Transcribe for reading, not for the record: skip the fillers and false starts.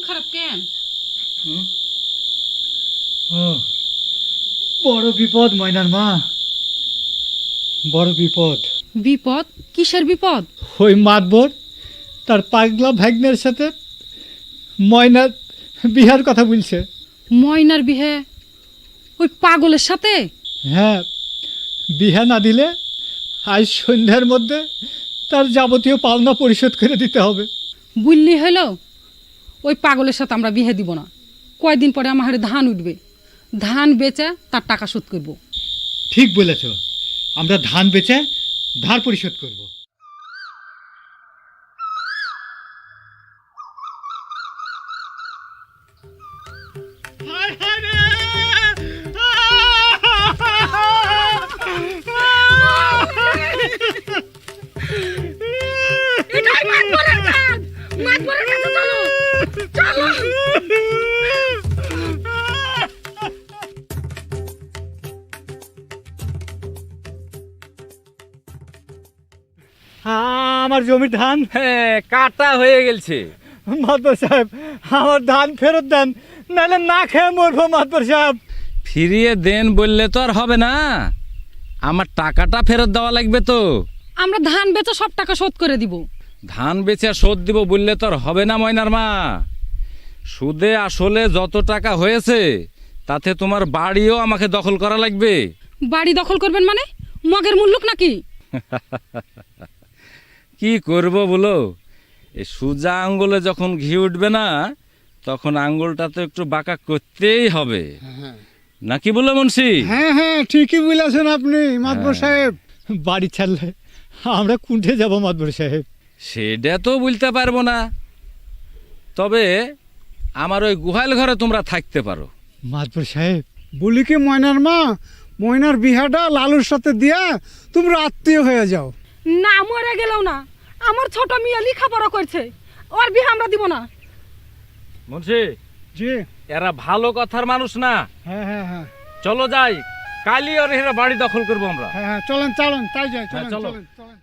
খারাপ কেন? ও বড় বিপদ ময়নার মা, বড় বিপদ। বিপদ? কিসের বিপদ? ওই মাতবর তার পাগলা ভাগ্নের সাথে ময়নার বিহার কথা বলছে। ময়নার বিহে ওই পাগলের সাথে? হ্যাঁ, বিহা না দিলে আজ সন্ধ্যার মধ্যে তার যাবতীয় পাওনা পরিশোধ করে দিতে হবে। বুঝলি হইল, ওই পাগলের সাথে আমরা বিহে দিব না। কয়দিন পরে আমার হাড়ে ধান উঠবে, ধান বেচে তার টাকা শোধ করব। ঠিক বলেছ, আমরা ধান বেচে ধার পরিশোধ করব। আমার জমির ধান হ্যাঁ, কাটা হয়ে গেছে। মাতবর সাহেব, আমার ধান ফেরত দেন, নাহলে না খেয়ে মরবো মাতবর সাহেব। ফিরিয়ে দেন বললে তো আর হবে না, আমার টাকাটা ফেরত দেওয়া লাগবে তো। আমরা ধান বেচে সব টাকা শোধ করে দিব। ধান বেচে শোধ দিব বললে তো আর হবে না ময়নার মা। সুদে আসলে যত টাকা হয়েছে তাতে তোমার বাড়িও আমাকে দখল করা লাগবে। বাড়ি দখল করবেন মানে? মগের মুল্লুক নাকি? কি করব বলো, এই সোজা আঙ্গুলে যখন ঘি উঠবে না তখন আঙ্গুলটা তো একটু বাঁকা করতেই হবে, নাকি বলো মুন্সি? হ্যাঁ হ্যাঁ, ঠিকই বলেছেন আপনি মাতবর সাহেব। বাড়ি ছাড়লে আমরা কুণ্ঠে যাব মাতবর সাহেব। সেটা তো বলতে পারবো না, তবে আমার ওই গুহাল ঘরে তোমরা থাকতে পারো। মাতবর সাহেব, বলি কি ময়নার মা, ময়নার বিহাটা লালুর সাথে দিয়া তোমরা আত্মীয় হয়ে যাও। না, মরে গেলেও না, আমার ছোট মেয়ে লেখাপড়া করছে, ওর বিয়ে আমরা দিব না। মুন্সি, জি। এরা ভালো কথার মানুষ না। হ্যাঁ হ্যাঁ হ্যাঁ চলো যাই, কালই আর এরা বাড়ি দখল করবো আমরা। হ্যাঁ হ্যাঁ, চলেন চলেন, তাই যাই, হ্যাঁ, চলেন চলো। চলেন চলেন।